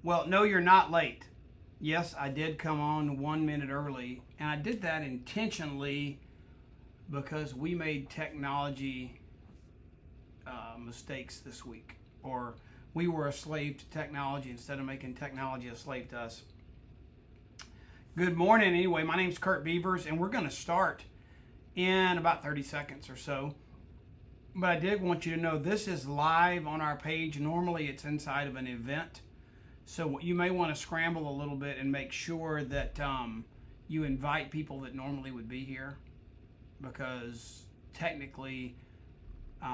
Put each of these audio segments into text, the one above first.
Well, no, you're not late. Yes, I did come on 1 minute early, and I did that intentionally because we made technology mistakes this week, or we were a slave to technology instead of making technology a slave to us. Good morning, anyway. My name's Curt Beavers, and we're going to start in about 30 seconds or so. But I did want you to know this is live on our page. Normally, it's inside of an event. So you may want to scramble a little bit and make sure that you invite people that normally would be here, because technically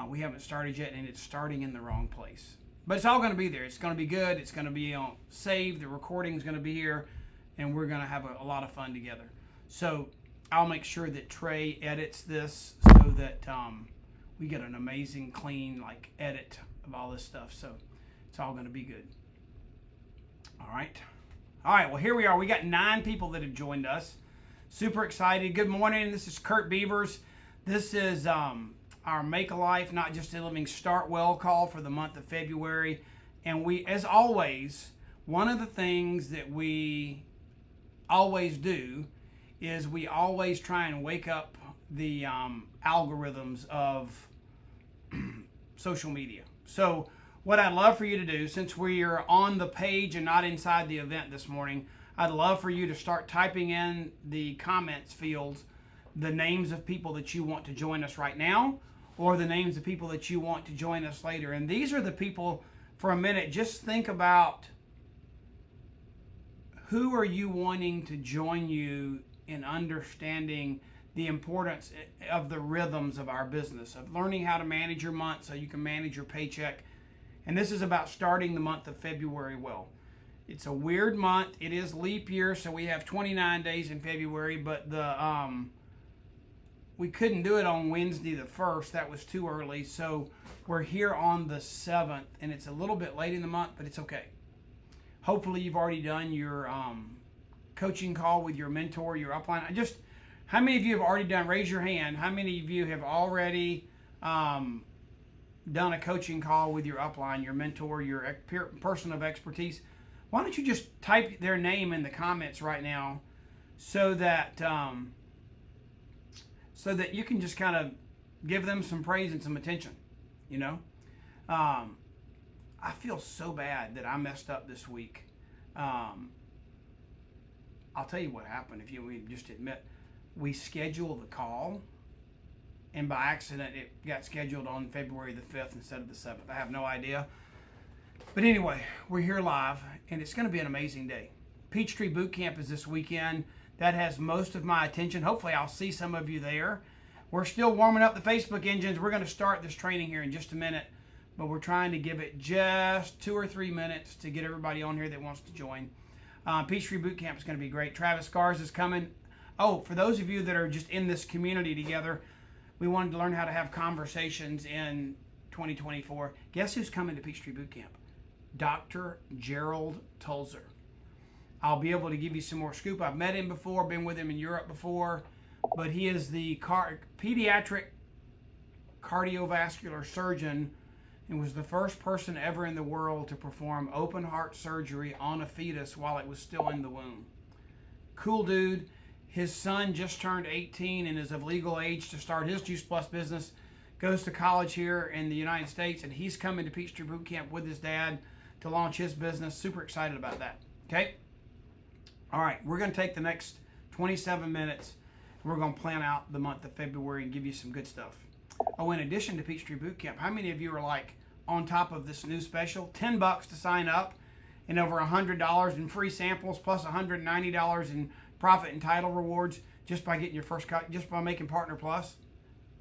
we haven't started yet and it's starting in the wrong place. But it's all going to be there. It's going to be good. It's going to be saved. The recording is going to be here, and we're going to have a lot of fun together. So I'll make sure that Trey edits this so that we get an amazing, clean edit of all this stuff. So it's all going to be good. All right, well, here we are. We got 9 people that have joined us. Super excited. Good morning. This is Curt Beavers. This is our Make a Life, Not Just a Living, Start Well call for the month of February. And we, as always, one of the things that we always do is we always try and wake up the algorithms of social media. So what I'd love for you to do, since we are on the page and not inside the event this morning, I'd love for you to start typing in the comments fields the names of people that you want to join us right now, or the names of people that you want to join us later. And these are the people, for a minute, just think about who are you wanting to join you in understanding the importance of the rhythms of our business, of learning how to manage your month so you can manage your paycheck. And this is about starting the month of February well. It's a weird month. It is leap year, so we have 29 days in February, but we couldn't do it on Wednesday the 1st. That was too early. So we're here on the 7th, and it's a little bit late in the month, but it's okay. Hopefully you've already done your coaching call with your mentor, your upline. How many of you have already done, raise your hand, how many of you have already done a coaching call with your upline, your mentor, your person of expertise? Why don't you just type their name in the comments right now so that you can just kind of give them some praise and some attention, you know? I feel so bad that I messed up this week. I'll tell you what happened. If you just admit, we scheduled the call, and by accident it got scheduled on February the 5th instead of the 7th. I have no idea. But anyway, we're here live, and it's going to be an amazing day. Peachtree Boot Camp is this weekend. That has most of my attention. Hopefully I'll see some of you there. We're still warming up the Facebook engines. We're going to start this training here in just a minute, but we're trying to give it just 2 or 3 minutes to get everybody on here that wants to join. Peachtree Boot Camp is going to be great. Travis Garza is coming. Oh, for those of you that are just in this community together, we wanted to learn how to have conversations in 2024. Guess who's coming to Peachtree Boot Camp? Dr. Gerald Tulzer. I'll be able to give you some more scoop. I've met him before, been with him in Europe before, but he is the pediatric cardiovascular surgeon and was the first person ever in the world to perform open heart surgery on a fetus while it was still in the womb. Cool dude. His son just turned 18 and is of legal age to start his Juice Plus business. Goes to college here in the United States, and he's coming to Peachtree Boot Camp with his dad to launch his business. Super excited about that. Okay? All right, we're going to take the next 27 minutes. We're going to plan out the month of February and give you some good stuff. Oh, in addition to Peachtree Boot Camp, how many of you are on top of this new special? $10 to sign up and over $100 in free samples plus $190 in profit and title rewards just by getting your first cut, just by making Partner Plus.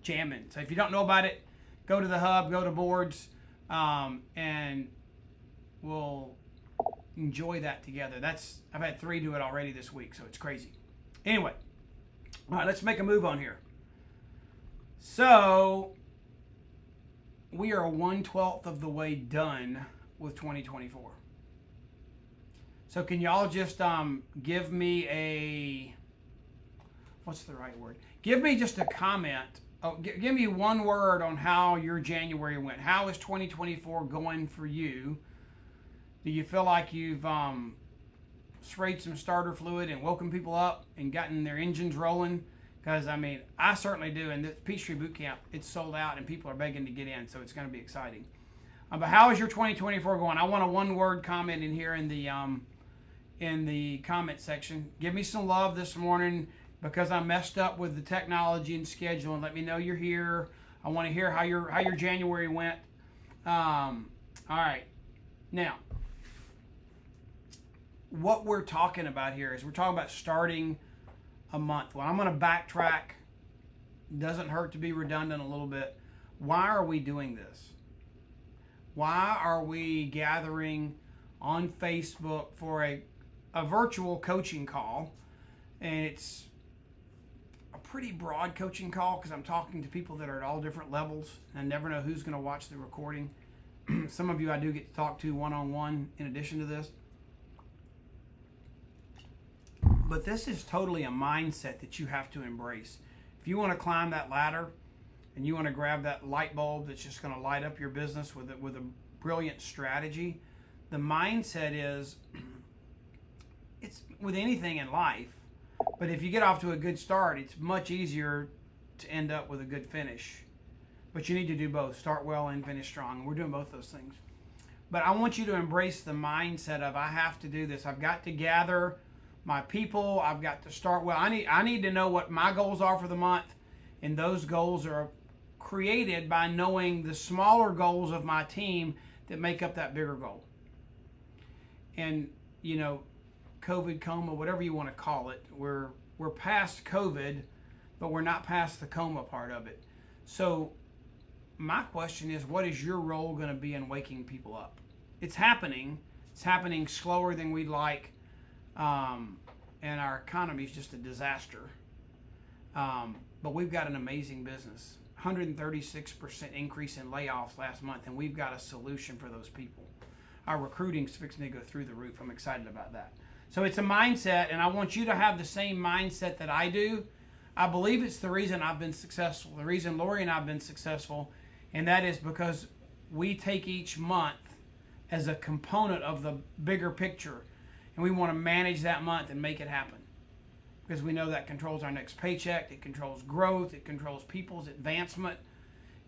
Jamming. So if you don't know about it, go to the hub, go to boards, and we'll enjoy that together. I've had 3 do it already this week, so it's crazy. Anyway, all right, let's make a move on here. So we are 1/12 of the way done with 2024. So can y'all just give me what's the right word? Give me just a comment. Give me one word on how your January went. How is 2024 going for you? Do you feel like you've sprayed some starter fluid and woken people up and gotten their engines rolling? Because, I mean, I certainly do. And the Peachtree Boot Camp, it's sold out and people are begging to get in, so it's going to be exciting. But how is your 2024 going? I want a one-word comment in here in the comment section. Give me some love this morning because I messed up with the technology and schedule, and let me know you're here. I want to hear how your January went. All right. Now, what we're talking about here is we're talking about starting a month. Well, I'm going to backtrack. Doesn't hurt to be redundant a little bit. Why are we doing this? Why are we gathering on Facebook for a virtual coaching call? And it's a pretty broad coaching call because I'm talking to people that are at all different levels. I never know who's going to watch the recording. Some of you I do get to talk to one-on-one in addition to this. But this is totally a mindset that you have to embrace. If you want to climb that ladder and you want to grab that light bulb that's just going to light up your business with a brilliant strategy, the mindset is, it's with anything in life, but if you get off to a good start, it's much easier to end up with a good finish. But you need to do both, start well and finish strong. We're doing both those things. But I want you to embrace the mindset of, I have to do this. I've got to gather my people. I've got to start well. I need to know what my goals are for the month, and those goals are created by knowing the smaller goals of my team that make up that bigger goal. And you know, COVID coma, whatever you want to call it, we're past COVID, but we're not past the coma part of it. So my question is, what is your role going to be in waking people up? It's happening. It's happening slower than we'd like. And our economy is just a disaster. But we've got an amazing business. 136% increase in layoffs last month, and we've got a solution for those people. Our recruiting's fixing to go through the roof. I'm excited about that. So it's a mindset, and I want you to have the same mindset that I do. I believe it's the reason I've been successful, the reason Lori and I have been successful, and that is because we take each month as a component of the bigger picture. And we want to manage that month and make it happen. Because we know that controls our next paycheck, it controls growth, it controls people's advancement.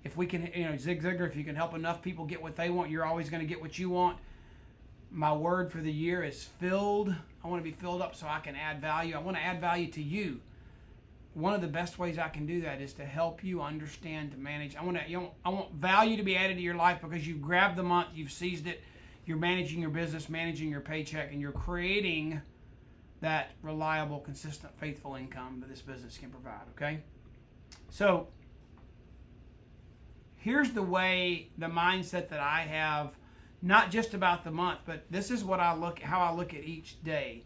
If we can, Zig Ziglar, if you can help enough people get what they want, you're always going to get what you want. My word for the year is filled. I want to be filled up so I can add value. I want to add value to you. One of the best ways I can do that is to help you understand, to manage. I want value to be added to your life because you've grabbed the month, you've seized it. You're managing your business, managing your paycheck, and you're creating that reliable, consistent, faithful income that this business can provide, okay? So here's the mindset that I have, not just about the month, but this is how I look at each day.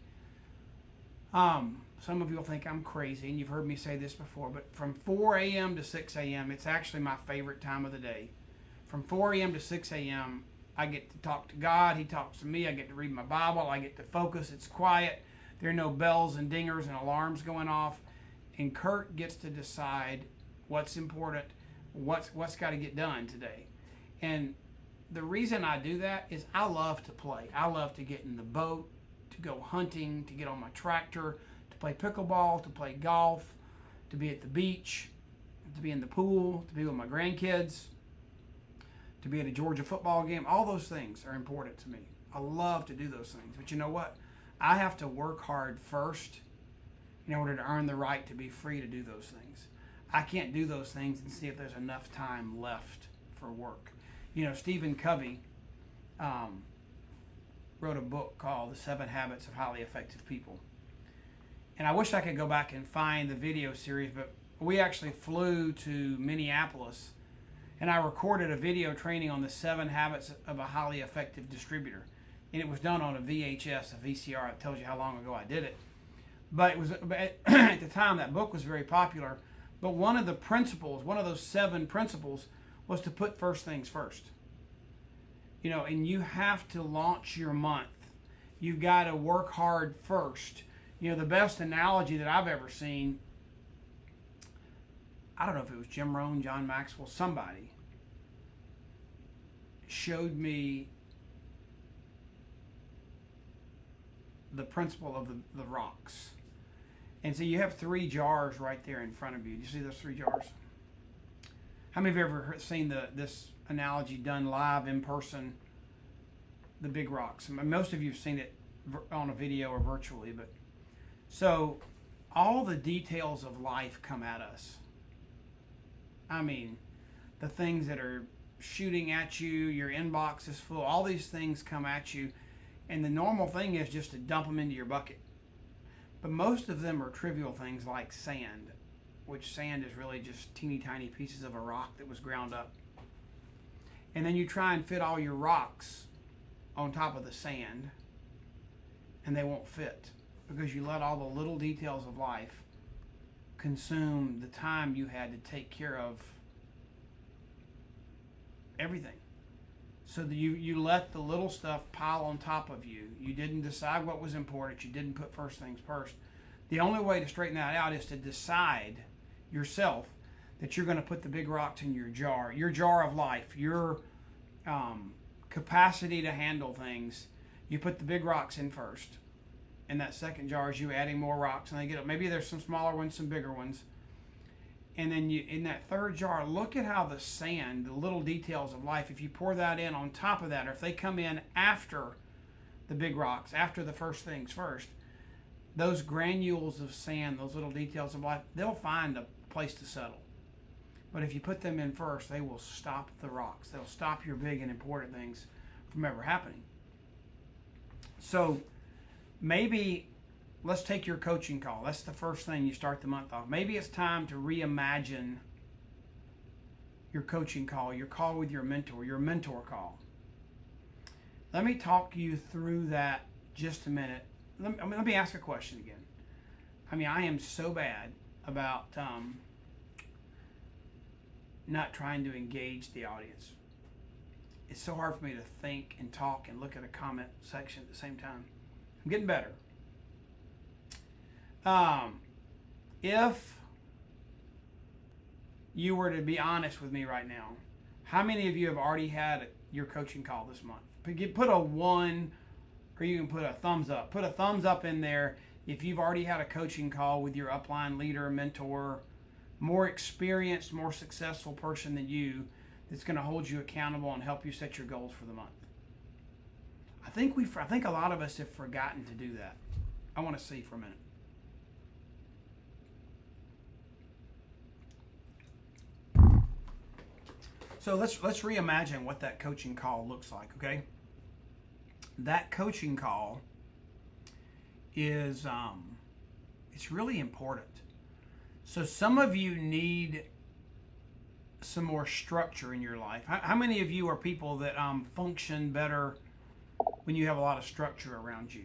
Some of you will think I'm crazy, and you've heard me say this before, but from 4 a.m. to 6 a.m., it's actually my favorite time of the day. From 4 a.m. to 6 a.m., I get to talk to God. He talks to me. I get to read my Bible. I get to focus. It's quiet. There are no bells and dingers and alarms going off. And Curt gets to decide what's important, what's got to get done today. And the reason I do that is I love to play. I love to get in the boat, to go hunting, to get on my tractor, to play pickleball, to play golf, to be at the beach, to be in the pool, to be with my grandkids, to be at a Georgia football game. All those things are important to me. I love to do those things. But you know what? I have to work hard first in order to earn the right to be free to do those things. I can't do those things and see if there's enough time left for work. Stephen Covey wrote a book called The 7 Habits of Highly Effective People. And I wish I could go back and find the video series, but we actually flew to Minneapolis and I recorded a video training on the 7 habits of a highly effective distributor. And it was done on a VHS, a VCR. It tells you how long ago I did it. But it was at the time that book was very popular. But one of the principles, one of those 7 principles, was to put first things first. And you have to launch your month. You've got to work hard first. The best analogy that I've ever seen, I don't know if it was Jim Rohn, John Maxwell, somebody showed me the principle of the rocks. And so you have 3 jars right there in front of you. Do you see those 3 jars? How many of you have ever seen this analogy done live in person? The big rocks. Most of you have seen it on a video or virtually, but so all the details of life come at us. I mean, the things that are shooting at you, your inbox is full, all these things come at you, and the normal thing is just to dump them into your bucket. But most of them are trivial things like sand, which sand is really just teeny tiny pieces of a rock that was ground up. And then you try and fit all your rocks on top of the sand, and they won't fit because you let all the little details of life consume the time you had to take care of everything. So that you let the little stuff pile on top of you. You didn't decide what was important. You didn't put first things first. The only way to straighten that out is to decide yourself that you're going to put the big rocks in your jar of life, your capacity to handle things. You put the big rocks in first. And that second jar is you adding more rocks, and they get up. Maybe there's some smaller ones, some bigger ones. And then you, in that third jar, look at how the sand, the little details of life, if you pour that in on top of that, or if they come in after the big rocks, after the first things first, those granules of sand, those little details of life, they'll find a place to settle. But if you put them in first, they will stop the rocks. They'll stop your big and important things from ever happening. So maybe let's take your coaching call. That's the first thing you start the month off. Maybe it's time to reimagine your coaching call, your call with your mentor call. Let me talk you through that just a minute. Let me ask a question again. I mean, I am so bad about not trying to engage the audience. It's so hard for me to think and talk and look at a comment section at the same time. I'm getting better. If you were to be honest with me right now, how many of you have already had your coaching call this month? Put a 1, or you can put a thumbs up. Put a thumbs up in there if you've already had a coaching call with your upline leader, mentor, more experienced, more successful person than you that's going to hold you accountable and help you set your goals for the month. I think a lot of us have forgotten to do that. I want to see for a minute. So let's reimagine what that coaching call looks like, okay? That coaching call is it's really important. So some of you need some more structure in your life. How many of you are people that function better when you have a lot of structure around you?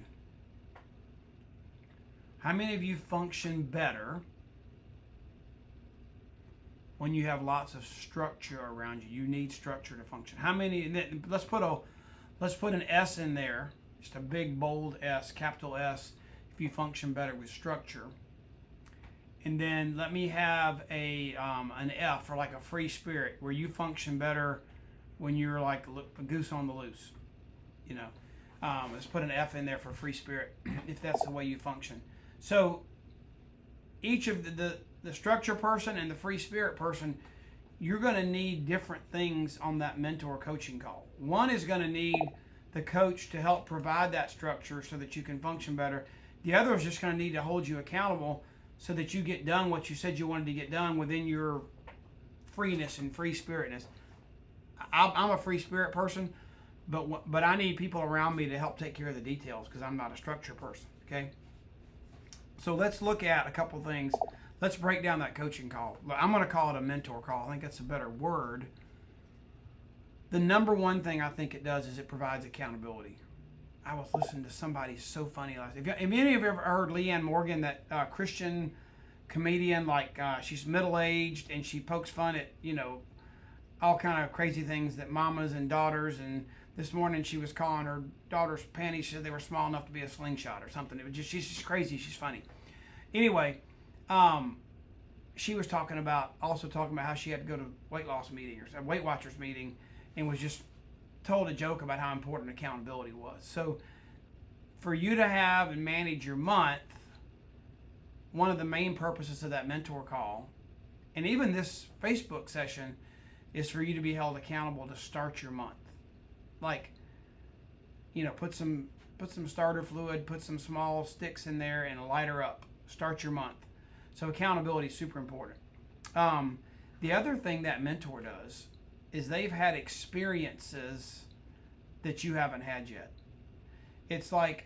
How many of you function better when you have lots of structure around you? You need structure to function. How many? Let's put an S in there, just a big bold S, capital S, if you function better with structure. And then let me have an F for like a free spirit, where you function better when you're like a goose on the loose. You know, let's put an F in there for free spirit, if that's the way you function. So each of the structure person and the free spirit person, you're going to need different things on that mentor coaching call. One is going to need the coach to help provide that structure so that you can function better. The other is just going to need to hold you accountable so that you get done what you said you wanted to get done within your freeness and free spiritness. I'm a free spirit person, but I need people around me to help take care of the details because I'm not a structure person, okay? So let's look at a couple things. Let's break down that coaching call. I'm going to call it a mentor call. I think that's a better word. The number one thing I think it does is it provides accountability. I was listening to somebody so funny last night. Have any of you ever heard Leanne Morgan, that Christian comedian? Like she's middle-aged and she pokes fun at, you know, all kind of crazy things that mamas and daughters. And this morning she was calling her daughter's panties. She said they were small enough to be a slingshot or something. It was just, she's just crazy. She's funny. Anyway, she was talking about how she had to go to weight loss meeting or a Weight Watchers meeting, and was just told a joke about how important accountability was. So for you to have and manage your month, one of the main purposes of that mentor call, and even this Facebook session, is for you to be held accountable to start your month. Like, put some starter fluid, put some small sticks in there, and light her up. Start your month. So accountability is super important. The other thing that mentor does is they've had experiences that you haven't had yet. It's like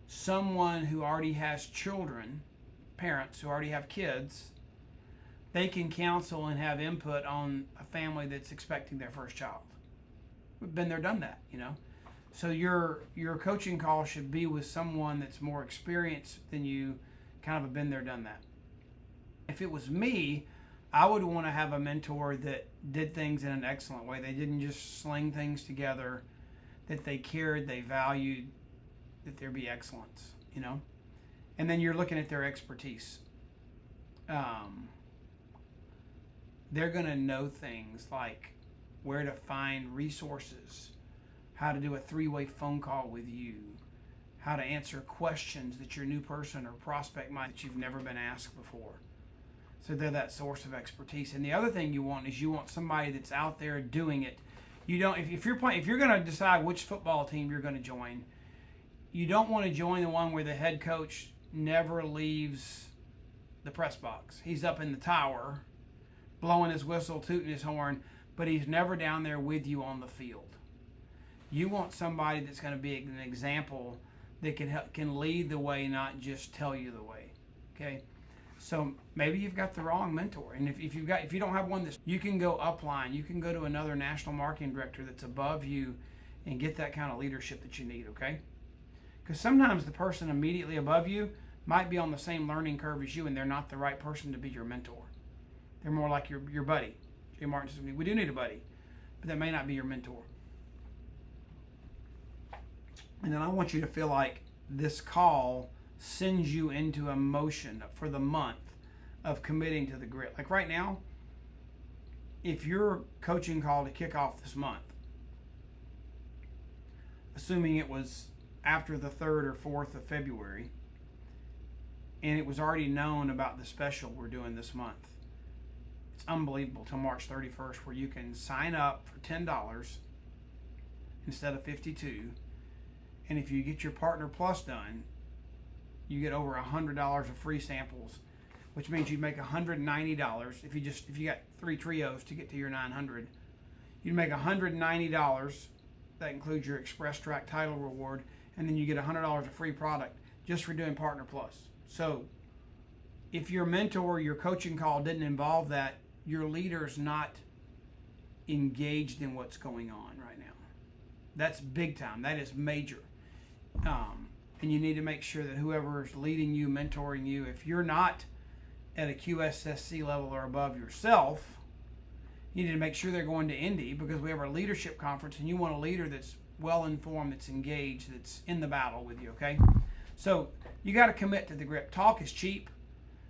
someone who already has children, parents who already have kids. They can counsel and have input on a family that's expecting their first child. We've been there, done that, So your coaching call should be with someone that's more experienced than you, kind of have been there, done that. If it was me, I would want to have a mentor that did things in an excellent way. They didn't just sling things together, that they cared, they valued, that there be excellence, And then you're looking at their expertise. They're going to know things like where to find resources, how to do a 3-way phone call with you, how to answer questions that your new person or prospect might that you've never been asked before. So they're that source of expertise. And the other thing you want is somebody that's out there doing it. You don't if you're going to decide which football team you're going to join, you don't want to join the one where the head coach never leaves the press box. He's up in the tower, blowing his whistle, tooting his horn, but he's never down there with you on the field. You want somebody that's going to be an example that can lead the way, not just tell you the way. Okay, so maybe you've got the wrong mentor, and if you don't have one, you can go upline. You can go to another national marketing director that's above you, and get that kind of leadership that you need. Okay, because sometimes the person immediately above you might be on the same learning curve as you, and they're not the right person to be your mentor. They're more like your buddy. Jay Martin says, we do need a buddy, but that may not be your mentor. And then I want you to feel like this call sends you into a motion for the month of committing to the grit. Like right now, if your coaching call to kick off this month, assuming it was after the 3rd or 4th of February, and it was already known about the special we're doing this month, it's unbelievable, till March 31st, where you can sign up for $10 instead of $52. And if you get your Partner Plus done, you get over $100 of free samples, which means you make $190. If you got 3 trios to get to your 900, you'd make $190. That includes your Express Track title reward, and then you get $100 of free product just for doing Partner Plus. So if your mentor, your coaching call didn't involve that, your leader's not engaged in what's going on right now. That's big time. That is major. And you need to make sure that whoever is leading you, mentoring you, if you're not at a QSSC level or above yourself, you need to make sure they're going to Indy, because we have our leadership conference, and you want a leader that's well informed, that's engaged, that's in the battle with you. Okay, so you got to commit to the grit. Talk is cheap,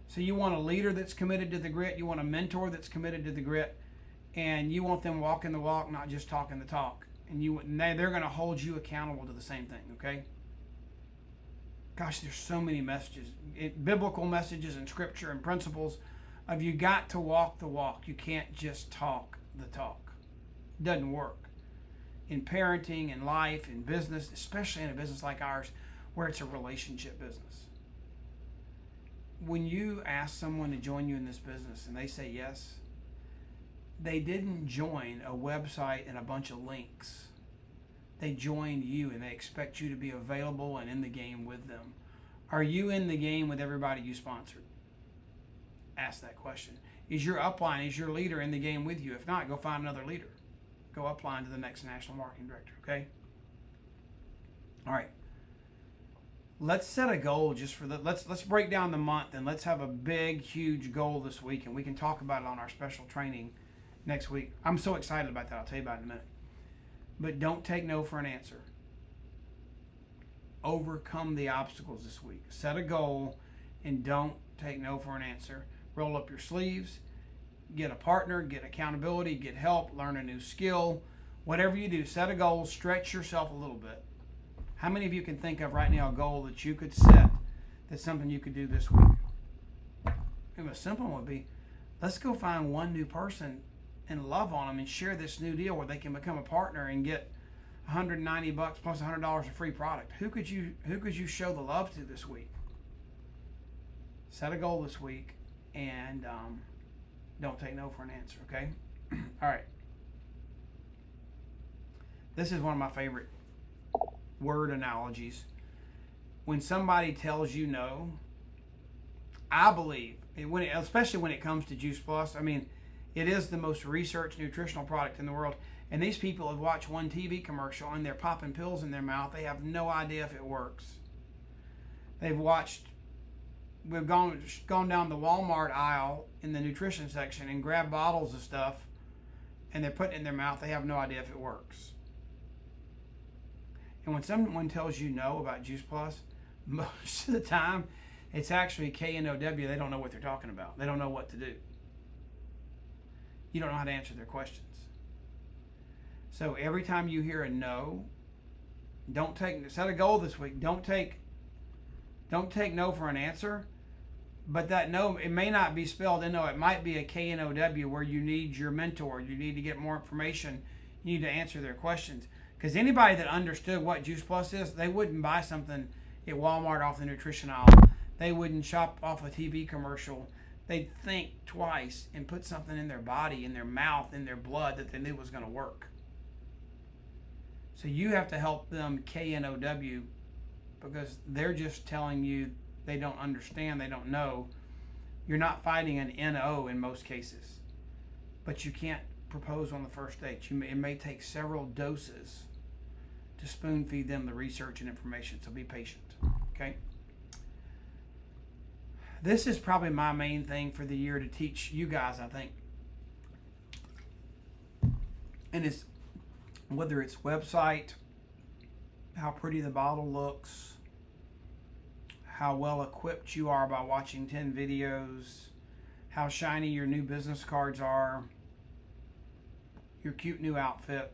so you want a leader that's committed to the grit. You want a mentor that's committed to the grit, and you want them walking the walk, not just talking the talk. And they're going to hold you accountable to the same thing. Okay. Gosh, there's so many messages, biblical messages and scripture and principles of you got to walk the walk. You can't just talk the talk. It doesn't work. In parenting, in life, in business, especially in a business like ours, where it's a relationship business. When you ask someone to join you in this business and they say yes, they didn't join a website and a bunch of links. They joined you, and they expect you to be available and in the game with them. Are you in the game with everybody you sponsored? Ask that question. Is your upline, is your leader in the game with you? If not, go find another leader. Go upline to the next national marketing director, okay? All right. Let's set a goal just for let's break down the month, and let's have a big, huge goal this week, and we can talk about it on our special training next week. I'm so excited about that. I'll tell you about it in a minute. But don't take no for an answer. Overcome the obstacles this week. Set a goal and don't take no for an answer. Roll up your sleeves. Get a partner. Get accountability. Get help. Learn a new skill. Whatever you do, set a goal. Stretch yourself a little bit. How many of you can think of right now a goal that you could set that's something you could do this week? And a simple one would be, let's go find one new person and love on them and share this new deal where they can become a partner and get $190 plus $100 of free product. Who could you show the love to this week? Set a goal this week and don't take no for an answer, okay? All right. This is one of my favorite word analogies. When somebody tells you no, I believe, especially when it comes to Juice Plus, I mean, it is the most researched nutritional product in the world. And these people have watched one TV commercial and they're popping pills in their mouth. They have no idea if it works. We've gone down the Walmart aisle in the nutrition section and grabbed bottles of stuff and they're putting it in their mouth. They have no idea if it works. And when someone tells you no about Juice Plus, most of the time it's actually KNOW. They don't know what they're talking about. They don't know what to do. You don't know how to answer their questions. So every time you hear a no, set a goal this week. Don't take no for an answer. But that no, it may not be spelled no. It might be a KNOW where you need your mentor. You need to get more information. You need to answer their questions. Because anybody that understood what Juice Plus is, they wouldn't buy something at Walmart off the nutrition aisle. They wouldn't shop off a TV commercial. They'd think twice and put something in their body, in their mouth, in their blood that they knew was going to work. So you have to help them KNOW because they're just telling you they don't understand, they don't know. You're not fighting an NO in most cases. But you can't propose on the first date. It may take several doses to spoon feed them the research and information, so be patient, okay? This is probably my main thing for the year to teach you guys, I think. And it's whether it's website, how pretty the bottle looks, how well equipped you are by watching 10 videos, how shiny your new business cards are, your cute new outfit.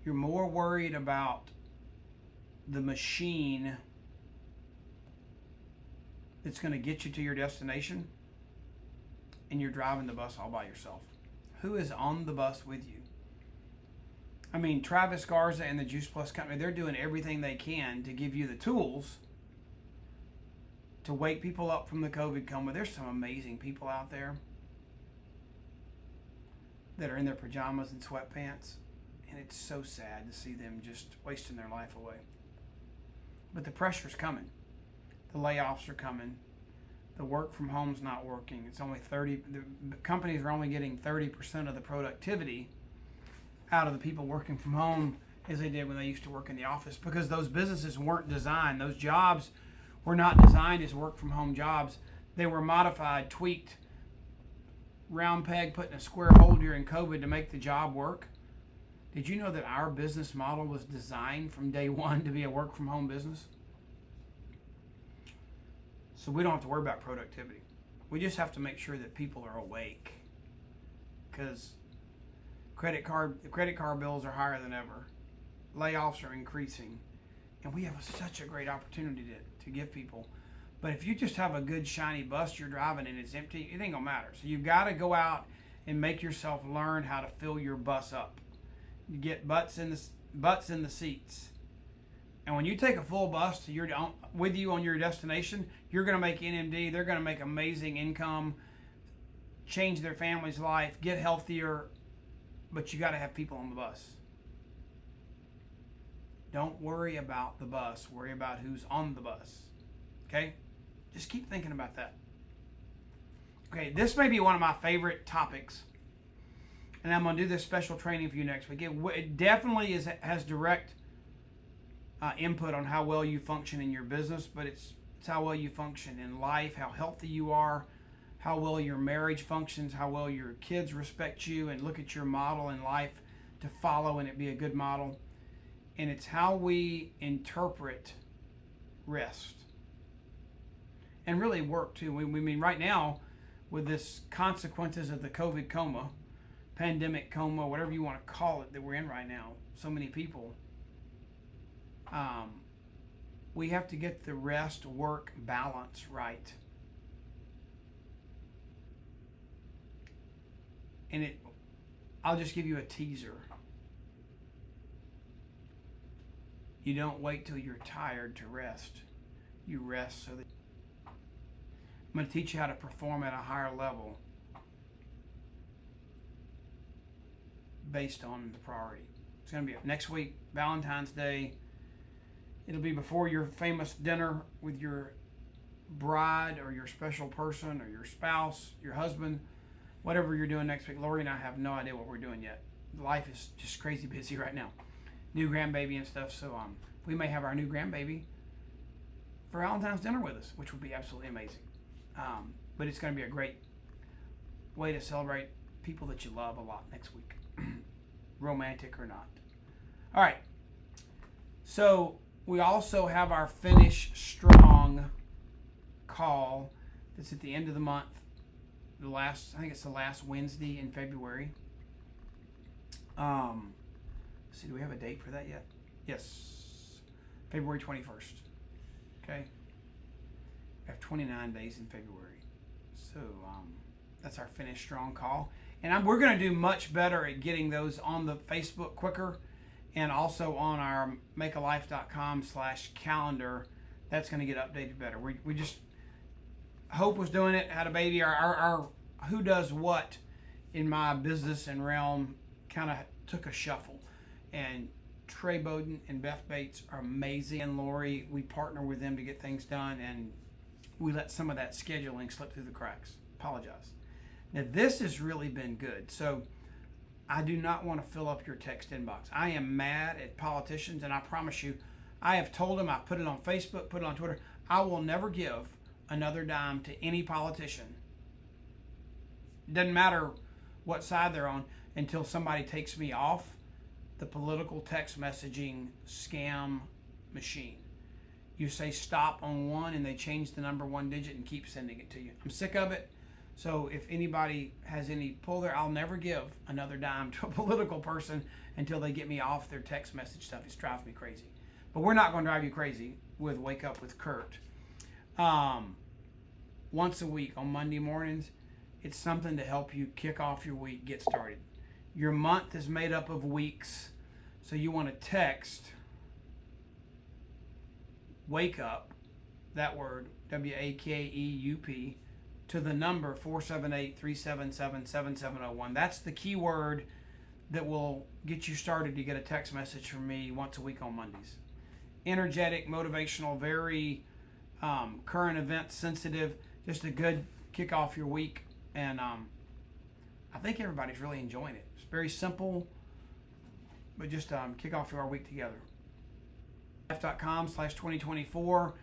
You're more worried about the machine that's going to get you to your destination, and you're driving the bus all by yourself. Who is on the bus with you? I mean, Travis Garza and the Juice Plus Company, they're doing everything they can to give you the tools to wake people up from the COVID coma. There's some amazing people out there that are in their pajamas and sweatpants, and it's so sad to see them just wasting their life away. But the pressure's coming. The layoffs are coming. The work from home's not working. It's only the companies are only getting 30% of the productivity out of the people working from home as they did when they used to work in the office, because those businesses weren't designed. Those jobs were not designed as work from home jobs. They were modified, tweaked, round peg put in a square hole during COVID to make the job work. Did you know that our business model was designed from day one to be a work from home business? So we don't have to worry about productivity. We just have to make sure that people are awake, because credit card bills are higher than ever. Layoffs are increasing, and we have such a great opportunity to give people. But if you just have a good shiny bus you're driving and it's empty, it ain't gonna matter. So you've got to go out and make yourself learn how to fill your bus up. You get butts in the seats. And when you take a full bus with you on your destination, you're going to make NMD. They're going to make amazing income, change their family's life, get healthier. But you got to have people on the bus. Don't worry about the bus. Worry about who's on the bus. Okay? Just keep thinking about that. Okay, this may be one of my favorite topics. And I'm going to do this special training for you next week. It definitely has direct input on how well you function in your business, but it's how well you function in life, how healthy you are, how well your marriage functions, how well your kids respect you and look at your model in life to follow and it be a good model. And it's how we interpret rest and really work too. We mean right now with this consequences of the COVID coma, pandemic coma, whatever you want to call it that we're in right now, so many people, We have to get the rest-work balance right. And I'll just give you a teaser. You don't wait till you're tired to rest. You rest so that I'm going to teach you how to perform at a higher level based on the priority. It's going to be next week, Valentine's Day. It'll be before your famous dinner with your bride or your special person or your spouse, your husband, whatever you're doing next week. Lori and I have no idea what we're doing yet. Life is just crazy busy right now. New grandbaby and stuff. So we may have our new grandbaby for Valentine's dinner with us, which would be absolutely amazing. But it's going to be a great way to celebrate people that you love a lot next week, romantic or not. All right. So we also have our Finish Strong call that's at the end of the month. I think it's the last Wednesday in February. Let's see, do we have a date for that yet? Yes, February 21st. Okay, we have 29 days in February. So that's our Finish Strong call. And we're going to do much better at getting those on the Facebook quicker and also on our makealife.com/calendar. That's going to get updated better. We just, Hope was doing it, had a baby. Our who does what in my business and realm kind of took a shuffle. And Trey Bowden and Beth Bates are amazing. And Lori, we partner with them to get things done, and we let some of that scheduling slip through the cracks. Apologize. Now, this has really been good. So I do not want to fill up your text inbox. I am mad at politicians, and I promise you, I have told them, I put it on Facebook, put it on Twitter, I will never give another dime to any politician. Doesn't matter what side they're on until somebody takes me off the political text messaging scam machine. You say stop on one and they change the number one digit and keep sending it to you. I'm sick of it. So if anybody has any pull there, I'll never give another dime to a political person until they get me off their text message stuff. It drives me crazy. But we're not going to drive you crazy with Wake Up with Curt. Once a week on Monday mornings, it's something to help you kick off your week, get started. Your month is made up of weeks, so you want to text Wake Up, that word, WAKEUP, to the number 478-377-7701. That's the key word that will get you started to get a text message from me once a week on Mondays. Energetic, motivational, very current event sensitive, just a good kick off your week. And I think everybody's really enjoying it. It's very simple, but just kick off our week together. F.com/2024,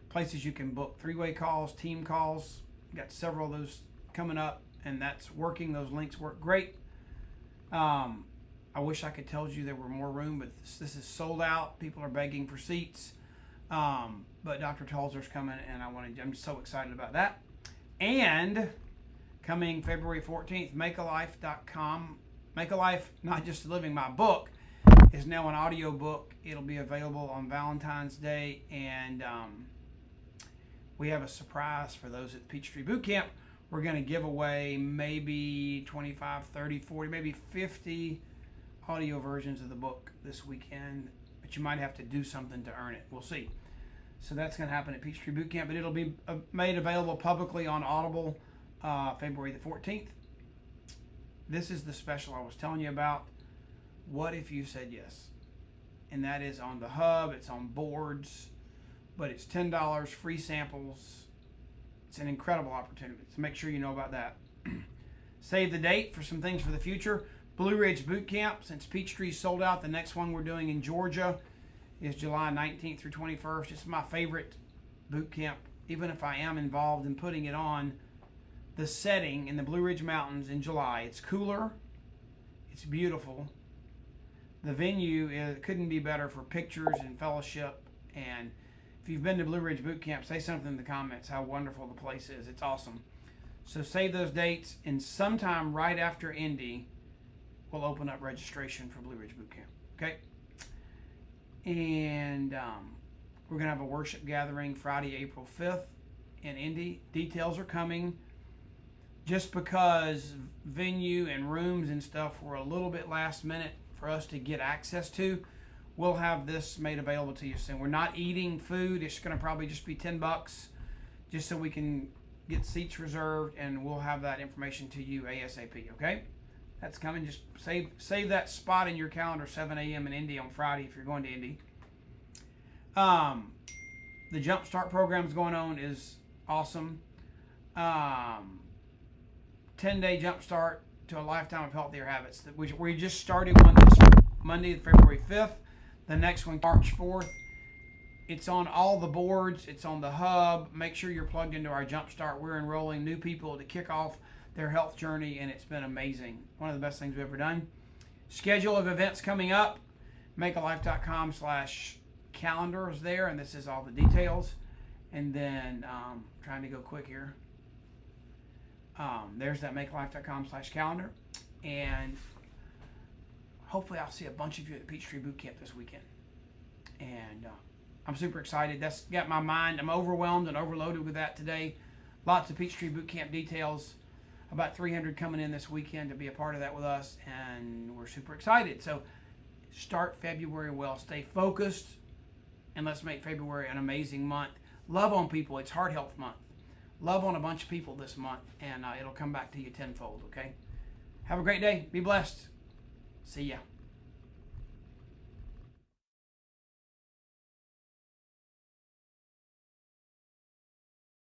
places you can book three-way calls, team calls. We've got several of those coming up, and that's working. Those links work great. I wish I could tell you there were more room, but this is sold out. People are begging for seats. But Dr. Tolzer's coming, and I'm so excited about that. And coming February 14th, makealife.com. Make a Life, Not Just Living, my book, is now an audio book. It'll be available on Valentine's Day, and we have a surprise for those at Peachtree Boot Camp. We're going to give away maybe 25, 30, 40, maybe 50 audio versions of the book this weekend, but you might have to do something to earn it. We'll see. So that's going to happen at Peachtree Boot Camp, but it'll be made available publicly on Audible February the 14th. This is the special I was telling you about. What if you said yes? And that is on the hub. It's on boards, but it's $10, free samples. It's an incredible opportunity. So make sure you know about that. Save the date for some things for the future. Blue Ridge Boot Camp, since Peachtree sold out, the next one we're doing in Georgia is July 19th through 21st. It's my favorite boot camp, even if I am involved in putting it on. The setting in the Blue Ridge Mountains in July, it's cooler, it's beautiful. The venue couldn't be better for pictures and fellowship. And if you've been to Blue Ridge Boot Camp, say something in the comments how wonderful the place is. It's awesome. So save those dates, and sometime right after Indy, we'll open up registration for Blue Ridge Boot Camp. Okay? And we're going to have a worship gathering Friday, April 5th in Indy. Details are coming. Just because venue and rooms and stuff were a little bit last minute for us to get access to, we'll have this made available to you soon. We're not eating food. It's going to probably just be $10 just so we can get seats reserved, and we'll have that information to you ASAP, okay? That's coming. Just save that spot in your calendar, 7 a.m. in Indy on Friday if you're going to Indy. The Jump Start program is going on is awesome. 10-day Jump Start to a lifetime of healthier habits. We just started one this Monday, February 5th. The next one, March 4th. It's on all the boards. It's on the hub. Make sure you're plugged into our Jump Start. We're enrolling new people to kick off their health journey, and it's been amazing. One of the best things we've ever done. Schedule of events coming up. makealife.com/calendar is there, and this is all the details. And then trying to go quick here. There's that makealife.com/calendar, and hopefully I'll see a bunch of you at the Peachtree Boot Camp this weekend. And I'm super excited. That's got my mind. I'm overwhelmed and overloaded with that today. Lots of Peachtree Boot Camp details. About 300 coming in this weekend to be a part of that with us, and we're super excited. So start February well. Stay focused, and let's make February an amazing month. Love on people. It's Heart Health Month. Love on a bunch of people this month, and it'll come back to you tenfold, okay? Have a great day. Be blessed. See ya.